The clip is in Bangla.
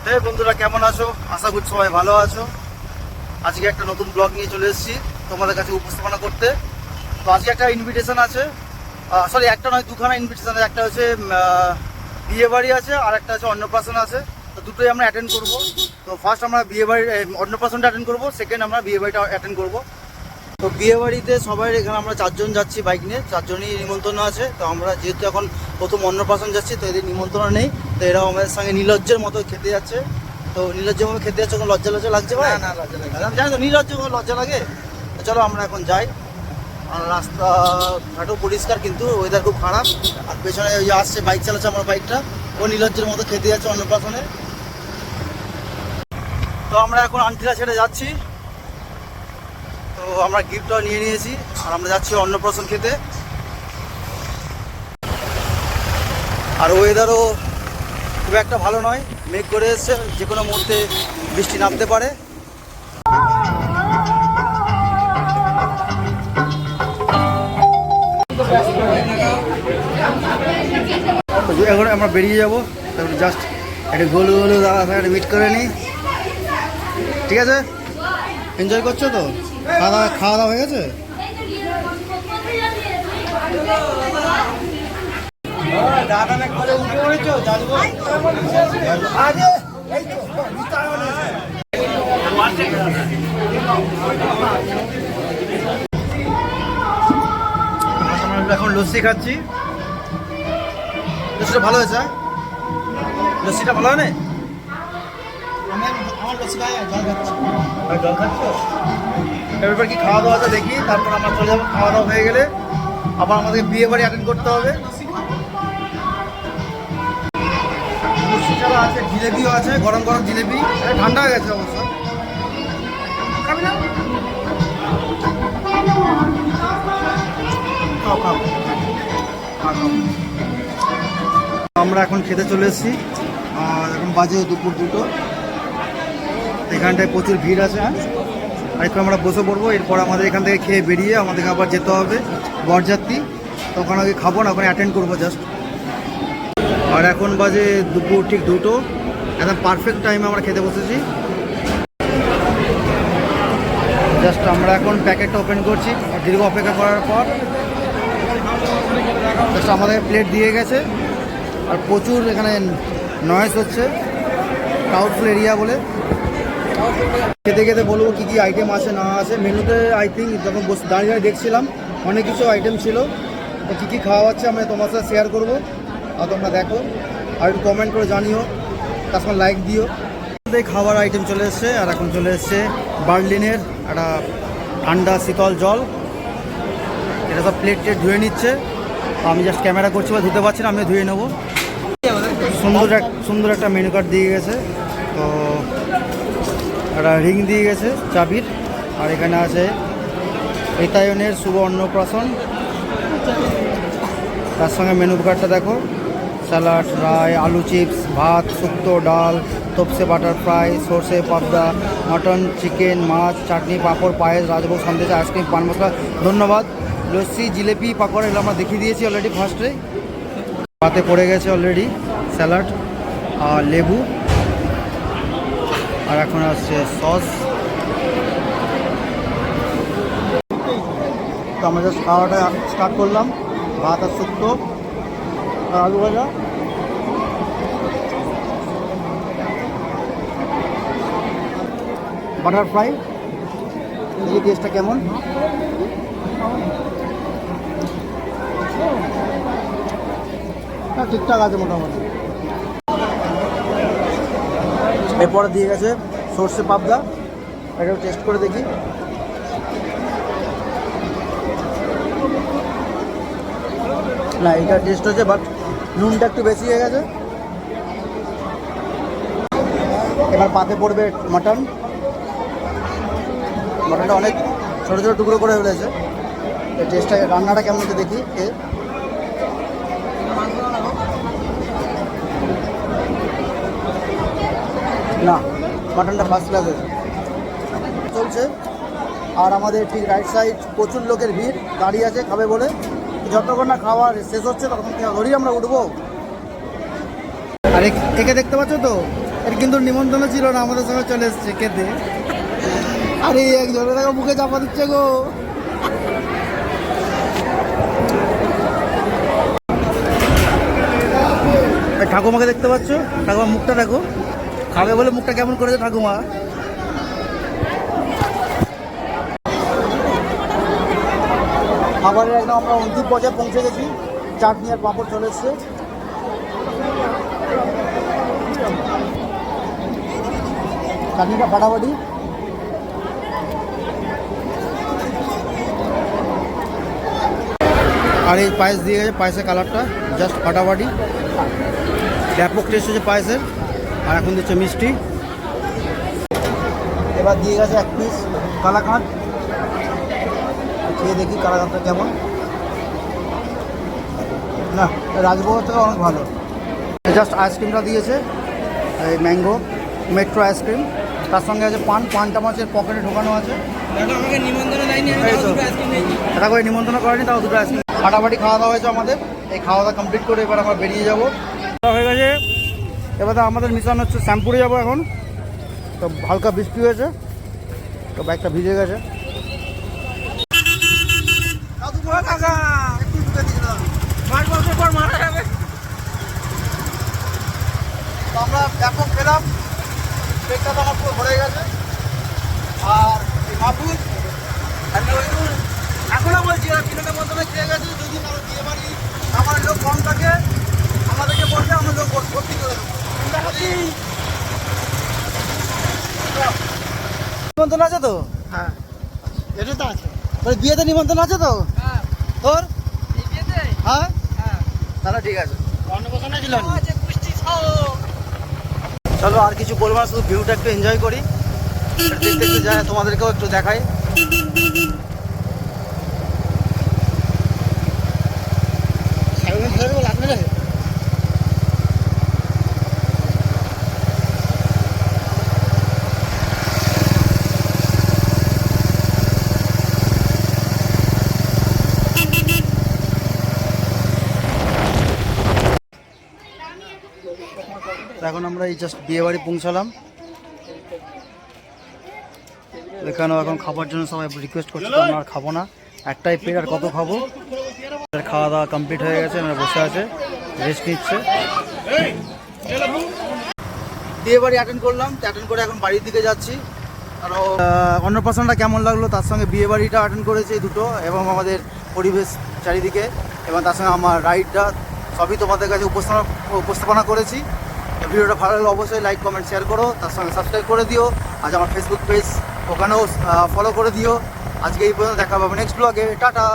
হে বন্ধুরা, কেমন আছো? আশা করছি সবাই ভালো আছো। আজকে একটা নতুন ব্লগ নিয়ে চলে এসেছি তোমাদের কাছে উপস্থাপনা করতে। তো আজকে একটা ইনভিটেশন আছে, সরি একটা নয়, দুখানা ইনভিটেশন আছে। একটা হচ্ছে বিয়ে বাড়ি আছে, আর একটা হচ্ছে অন্নপ্রাশন আছে। তো দুটোই আমরা অ্যাটেন্ড করবো। তো ফার্স্ট আমরা বিয়ে বাড়ির অন্নপ্রাশনটা অ্যাটেন্ড করবো, সেকেন্ড আমরা বিয়ে বাড়িটা অ্যাটেন্ড করবো। তো বিয়ে বাড়িতে সবাই এখানে আমরা 4 জন যাচ্ছি বাইক নিয়ে, 4 জনই নিমন্ত্রণ আছে। তো আমরা যেহেতু এখন প্রথম অন্নপ্রাশন যাচ্ছি, তো এদের নিমন্ত্রণ নেই। তো এরাও আমাদের সঙ্গে নির্লজ্জের মতো খেতে যাচ্ছে। তো নির্লজ্জের মতো খেতে যাচ্ছে, কোনো লজ্জা লজ্জা লাগছে ভাই? না, লজ্জা লাগে, আমি জানি তো নির্লজ্জের কোনো লজ্জা লাগে। তো চলো আমরা এখন যাই। আর রাস্তা ঘাটও পরিষ্কার, কিন্তু ওয়েদার খুব খারাপ। আর পেছনে ওই যে আসছে বাইক চালাচ্ছে আমার বাইকটা, ও নির্লজ্জের মতো খেতে যাচ্ছে অন্নপ্রাশনে। তো আমরা এখন আন্টিরা ছেড়ে যাচ্ছি। তো আমরা গিফটটা নিয়ে নিয়েছি, আর আমরা যাচ্ছি অন্নপ্রাশন খেতে। আর ওয়েদারও খুব একটা ভালো নয়, মেঘ করে এসছে, যে কোনো মুহূর্তে বৃষ্টি নামতে পারে। এখন আমরা বেরিয়ে যাবো, তারপরে জাস্ট একটা গোলু গোলু দাদা একটা মিট করে নিই, ঠিক আছে? এনজয় করছো তো? খাওয়া দাওয়া হয়ে গেছে? দাদা করে উঠে পড়েছো, জানবো এখন লস্যি খাচ্ছি। লস্যিটা ভালো হয়েছে? লস্যিটা ভালো হয় না? আমার লস্যি খাই, জল খাচ্ছি। জল খাচ্ছ? এবার কি খাওয়া দাওয়াটা দেখি, তারপর আমরা চলে যাবো। খাওয়া দাওয়া হয়ে গেলে আবার আমাদেরকে বিয়ে বাড়ি অ্যাটেন্ড করতে হবে। লস্যি ছাড়া আছে, জিলেবিও আছে, গরম গরম জিলেবি। ঠান্ডা হয়ে গেছে অবশ্য। খাবি না? খাও খাও। আমরা এখন খেতে চলে এসেছি, আর এখন বাজে দুপুর 2টো। এখানটায় প্রচুর ভিড় আছে। আর একটু আমরা বসে পড়বো, এরপর আমাদের এখান থেকে খেয়ে বেরিয়ে আমাদেরকে আবার যেতে হবে বরযাত্রী। তো ওখানে আগে খাবো না, ওখানে অ্যাটেন্ড করবো জাস্ট। আর এখন বাজে দুপুর ঠিক 2টো, একদম পারফেক্ট টাইমে আমরা খেতে বসেছি। জাস্ট আমরা এখন প্যাকেটটা ওপেন করছি দীর্ঘ অপেক্ষা করার পর। জাস্ট আমাদের প্লেট দিয়ে গেছে, আর প্রচুর এখানে নয়েজ হচ্ছে, ক্রাউডফুল এরিয়া বলে। খেতে খেতে বলবো কী কী আইটেম আছে না আছে। মেনুতে আই থিঙ্ক যখন দাঁড়িয়ে দেখছিলাম অনেক কিছু আইটেম ছিল। তো কী কী খাওয়া হচ্ছে আমরা তোমার সাথে শেয়ার করবো, আর তোমরা দেখো আর একটু কমেন্ট করে জানিও, তার সঙ্গে লাইক দিও। খাবার আইটেম চলে এসছে, আর এখন চলে এসছে বার্লিনের একটা ঠান্ডা শীতল জল। এটা সব প্লেট টেট ধুয়ে নিচ্ছে। আমি জাস্ট ক্যামেরা করছি বা ধুতে পারছি না, আমি ধুয়ে নেবো। সুন্দর একটা মেনু কার্ড দিয়ে গেছে। তো একটা রিং দিয়ে গেছে চাবির, আর এখানে আছে এতায়নের শুভ অন্নপ্রাশন। তার সঙ্গে মেনু কার্ডটা দেখো, স্যালাড, ফ্রাই, আলু চিপস, ভাত, শুক্তো, ডাল, তপসে বাটার ফ্রাই, সর্ষে পাবদা, মটন, চিকেন, মাছ, চাটনি, পাঁপড়, পায়েস, রাজভোগ, সন্দেশ, আইসক্রিম, পান মশলা। ধন্যবাদ। লস্যি, জিলেপি, পাঁপড় এগুলো আমরা দেখিয়ে দিয়েছি অলরেডি ফার্স্টে। পাতে পড়ে গেছে অলরেডি স্যালাড আর লেবু, আর এখন আসছে সস। তো আমরা জাস্ট খাওয়াটা স্টার্ট করলাম। ভাত আর শুক্তো আর আলু ভাজা। বাটার ফ্রাই, এই টেস্টটা কেমন? হ্যাঁ, ঠিকঠাক আছে মোটামুটি। এরপরে দিয়ে গেছে সর্ষে পাবদা, এটাও টেস্ট করে দেখি। না, এটা টেস্ট হচ্ছে, বাট নুনটা একটু বেশি হয়ে গেছে। এবার পাতে পড়বে মাটন। মাটনটা অনেক ছোটো ছোটো টুকরো করে ফেলেছে। এই টেস্টটা, রান্নাটা কেমন হচ্ছে দেখি। না, মাটনটা ফার্স্ট ক্লাস চলছে। আর আমাদের ঠিক রাইট সাইড প্রচুর লোকের ভিড়, দাঁড়িয়ে আছে খাবে বলে। যতক্ষণ না খাওয়ার শেষ হচ্ছে ততক্ষণ ধরেই আমরা উঠবো। আর একে দেখতে পাচ্ছ তো, এর কিন্তু নিমন্ত্রণ ছিল না, আমাদের সঙ্গে চলে এসছে খেতে। আরে একজনের দেখো মুখে চাপা দিচ্ছে গো। ঠাকুমাকে দেখতে পাচ্ছ, ঠাকুমার মুখটা দেখো, খাবে বলে মুখটা কেমন করেছে ঠাকুমা। খাবারের একদম আমরা অন্তিম পর্যায়ে পৌঁছে গেছি, চাটনি আর পাঁপড় চলে এসছে। চাটনিটা ফাটাফাটি। আর এই পায়েস দিয়ে গেছে, পায়েসের কালারটা জাস্ট ফাটাফাটি, ব্যাপক টেস্ট হচ্ছে পায়েসের। আর এখন দিচ্ছে মিষ্টি। এবার দিয়ে গেছে এক পিস কালাকাঁদ, খেয়ে দেখি কালাকাঁদটা কেমন। না, রাজভোগ থেকে অনেক ভালো। জাস্ট আইসক্রিমটা দিয়েছে, এই ম্যাঙ্গো মেট্রো আইসক্রিম, তার সঙ্গে আছে পানটা মাছের পকেটে ঢোকানো আছে। আমাকে নিমন্ত্রণ দেয়নি, আমি তাও দুটো আইসক্রিম নিয়েছি। এটা করে নিমন্ত্রণ করেনি, তাও দুটো আইসক্রিম। ফাটাফাটি খাওয়া দাওয়া হয়েছে আমাদের। এই খাওয়া দাওয়া কমপ্লিট করে এবার আমরা বেরিয়ে যাবো। হয়ে গেছে, এবার আমাদের মিশন হচ্ছে শ্যামপুরে যাবো এখন। তো হালকা বৃষ্টি হয়েছে, তো বাইকটা ভিজে গেছে। তো আমরা ব্যাপক পেলাম, পেটটা তো আমার পুরো ভরে গেছে। আর এই মাহফুজ এখনো বলছি এরা তিনটে মধ্যে খেয়ে গেছে। যদি কারো বিয়ে বাড়ি আমার লোক কম থাকে আমাদেরকে বলছে, আমরা লোক ভর্তি করে দেবো। নিমন্ত্রণ আছে তো? হ্যাঁ, এটা তো আছে। তোর বিয়েতে নিমন্ত্রণ আছে তো? হ্যাঁ। তোর? এই বিয়েতে? হ্যাঁ, হ্যাঁ। তাহলে ঠিক আছে। অন্নপ্রাশনে ছিল। আছে পুষ্টি খাও। চলো আর কিছু বলবো না, শুধু ভিউটা একটু এনজয় করি। দেখতে দেখতে যায়, তোমাদেরকেও একটু দেখাই। এখন আমরা এই জাস্ট বিয়ে বাড়ি পৌঁছালাম। এখানেও এখন খাবার জন্য সবাই রিকোয়েস্ট করছে, তো আমরা আর খাবো না, একটাই পেট, আর কত খাবো। খাওয়া দাওয়া কমপ্লিট হয়ে গেছে, আমরা বসে আছে, রেস্ট নিচ্ছে। বিয়ে বাড়ি অ্যাটেন্ড করলাম, অ্যাটেন্ড করে এখন বাড়ির দিকে যাচ্ছি। আর অন্নপ্রাশনটা কেমন লাগলো, তার সঙ্গে বিয়ে বাড়িটা অ্যাটেন্ড করেছি দুটো, এবং আমাদের পরিবেশ চারিদিকে, এবং তার সঙ্গে আমার রাইডটা সবই তোমাদের কাছে উপস্থাপনা করেছি। ভিডিওটা ভালো লাগলে অবশ্যই লাইক কমেন্ট শেয়ার করো, তার সঙ্গে সাবস্ক্রাইব করে দিও। আজ আমার ফেসবুক পেজ, ওখানেও ফলো করে দিও। আজকে এই পর্যন্ত, দেখা পাবে নেক্সট ব্লগে। টাটা।